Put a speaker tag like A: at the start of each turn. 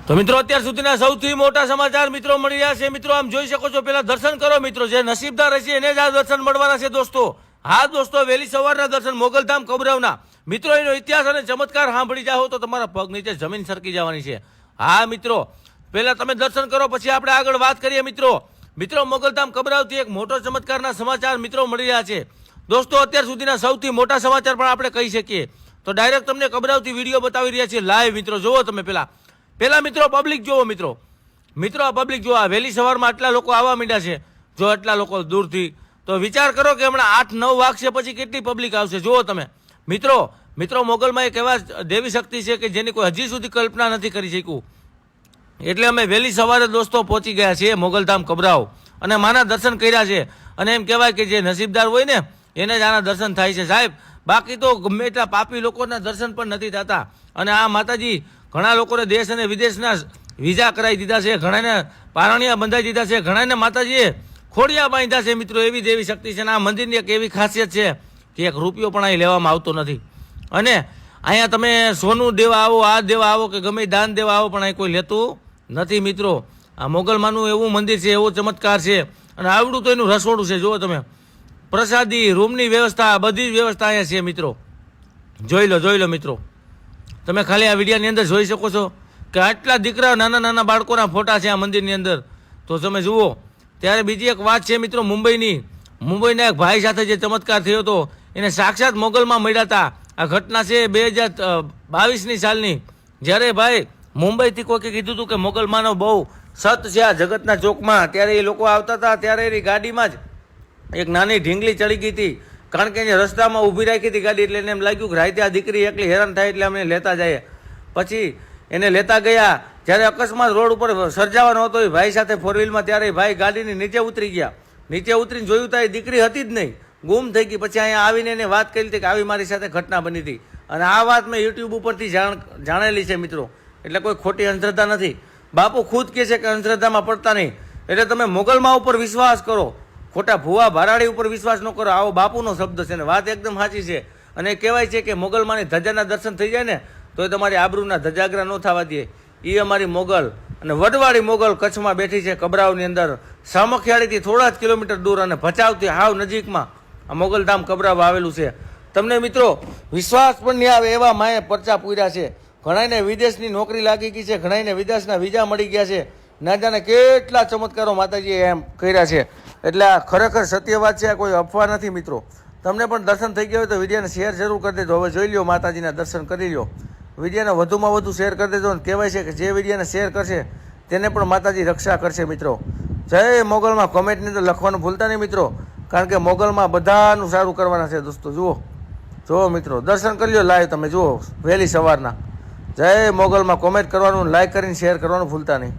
A: તો મિત્રો અત્યાર સુધીના સૌથી મોટા સમાચાર મિત્રો મળી રહ્યા છે। મિત્રો આમ જોઈ શકો છો, પેલા દર્શન કરો મિત્રો, જે નસીબદાર હશે એને જ આ દર્શન મળવાના છે દોસ્તો। હા દોસ્તો, વહેલી સવારના દર્શન મોગલધામ કબરાવના મિત્રો, એનો ઇતિહાસ અને ચમત્કાર સાંભળી જાઓ તો તમારા પગ નીચે જમીન સરકી જવાની છે। હા મિત્રો, પહેલા તમે દર્શન કરો, પછી આપણે આગળ વાત કરીએ મિત્રો મોગલધામ કબરાવથી એક મોટો ચમત્કારના સમાચાર મિત્રો મળી રહ્યા છે દોસ્તો। અત્યાર સુધીના સૌથી મોટા સમાચાર પણ આપણે કહી શકીએ તો ડાયરેક્ટ તમને કબરાવથી વિડીયો બતાવી રહ્યા છીએ લાઈવ મિત્રો। જોવો તમે પહેલા મિત્રો પબ્લિક જોવો મિત્રો આ પબ્લિક જોવો, વહેલી સવારમાં આટલા લોકો આવવા માંડ્યા છે, જો આટલા લોકો દૂરથી, તો વિચાર કરો કે હમણાં 8-9 વાગશે પછી કેટલી પબ્લિક આવશે। જુઓ તમે મિત્રો મોગલમાં એક એવા દેવી શક્તિ છે કે જેની કોઈ હજી સુધી કલ્પના નથી કરી શક્યું। એટલે અમે વહેલી સવારે દોસ્તો પહોંચી ગયા છીએ મોગલધામ કબરાવ અને માના દર્શન કર્યા છે। અને એમ કહેવાય કે જે નસીબદાર હોય ને એને જ આના દર્શન થાય છે સાહેબ, બાકી તો ગમે એટલા પાપી લોકોના દર્શન પણ નથી થતા। અને આ માતાજી ઘણા લોકોને દેશ અને વિદેશના વિઝા કરાવી દીધા છે, ઘણાને પારણિયા બંધાઈ દીધા છે, ઘણાને માતાજીએ ખોડિયા બાંધ્યા છે મિત્રો। એવી દેવી શક્તિ છે અને આ મંદિરની એક એવી ખાસિયત છે કે એક રૂપિયો પણ અહીં લેવામાં આવતો નથી। અને અહીંયા તમે સોનું દેવા આવો, આ દેવા આવો કે ગમે દાન દેવા આવો, પણ અહીં કોઈ લેતું નથી મિત્રો। આ મોગલમાનું એવું મંદિર છે, એવો ચમત્કાર છે, અને આવડું તો એનું રસોડું છે। જુઓ તમે, પ્રસાદી, રૂમની વ્યવસ્થા, બધી જ વ્યવસ્થા અહીંયા છે મિત્રો। જોઈ લો મિત્રો, તમે ખાલી આ વિડીયોની અંદર જોઈ શકો છો કે આટલા દીકરા, નાના બાળકોના ફોટા છે આ મંદિરની અંદર। તો તમે જુઓ, ત્યારે બીજી એક વાત છે મિત્રો મુંબઈના એક ભાઈ સાથે જે ચમત્કાર થયો હતો, એને સાક્ષાત મોગલમાં મળ્યા હતા। આ ઘટના છે 2022ની સાલની, જ્યારે ભાઈ મુંબઈથી કોઈકે કીધું હતું કે મોગલમાંનો બહુ સત છે આ જગતના ચોકમાં, ત્યારે એ લોકો આવતા હતા, ત્યારે એની ગાડીમાં જ એક નાની ઢીંગલી ચડી ગઈ હતી, કારણ કે એને રસ્તામાં ઊભી રાખી હતી ગાડી, એટલે એને એમ લાગ્યું કે રાતે આ દીકરી એકલી હેરાન થાય એટલે અમને લેતા જાય। પછી એને લેતા ગયા, જ્યારે અકસ્માત રોડ ઉપર સર્જાવાનો હતો એ ભાઈ સાથે ફોર વ્હીલમાં, ત્યારે ભાઈ ગાડીની નીચે ઉતરી ગયા, નીચે ઉતરીને જોયું તો એ દીકરી હતી જ નહીં, ગુમ થઈ ગઈ। પછી અહીંયા આવીને એને વાત કરી હતી કે આવી મારી સાથે ઘટના બની હતી, અને આ વાત મેં યુટ્યુબ ઉપરથી જાણેલી છે મિત્રો, એટલે કોઈ ખોટી અંધશ્રદ્ધા નથી। બાપુ ખુદ કહે છે કે અંધશ્રદ્ધામાં પડતા નહીં, એટલે તમે મોગલમાં ઉપર વિશ્વાસ કરો, ખોટા ભુવા ભારાડી ઉપર વિશ્વાસ ન કરો, આવો બાપુનો શબ્દ છે ને વાત એકદમ સાચી છે। અને કહેવાય છે કે મોગલમાંની ધજાના દર્શન થઈ જાય ને તો એ તમારી આબરૂના ધજાગરા ન થવા દે। એ અમારી મોગલ અને વડવાળી મોગલ કચ્છમાં બેઠી છે, કબરાવની અંદર, સામખિયાળીથી થોડા જ કિલોમીટર દૂર અને ભચાઉથી હાવ નજીકમાં આ મોગલધામ કબરાવ આવેલું છે। તમને મિત્રો વિશ્વાસ પણ નહીં આવે એવા માએ પરચા પૂર્યા છે। ઘણાને વિદેશની નોકરી લાગી ગઈ છે, ઘણાને વિદેશના વિઝા મળી ગયા છે, ના જાણે કેટલા ચમત્કારો માતાજીએ એમ કર્યા છે। એટલે આ ખરેખર સત્ય વાત છે, આ કોઈ અફવા નથી મિત્રો। તમને પણ દર્શન થઈ ગયા હોય તો વિડીયોને શેર જરૂર કરી દેજો। હવે જોઈ લ્યો, માતાજીના દર્શન કરી લ્યો, વિડીયોને વધુમાં વધુ શેર કરી દેજો। અને કહેવાય છે કે જે વિડીયોને શેર કરશે તેને પણ માતાજી રક્ષા કરશે મિત્રો। જય મોગલમાં કોમેન્ટની અંદર લખવાનું ભૂલતા નહીં મિત્રો, કારણ કે મોગલમાં બધાનું સારું કરવાના છે દોસ્તો। જુઓ મિત્રો, દર્શન કરી લ્યો લાઈવ, તમે જુઓ વહેલી સવારના। જય મોગલમાં કોમેન્ટ કરવાનું, લાઈક કરીને શેર કરવાનું ભૂલતા નહીં।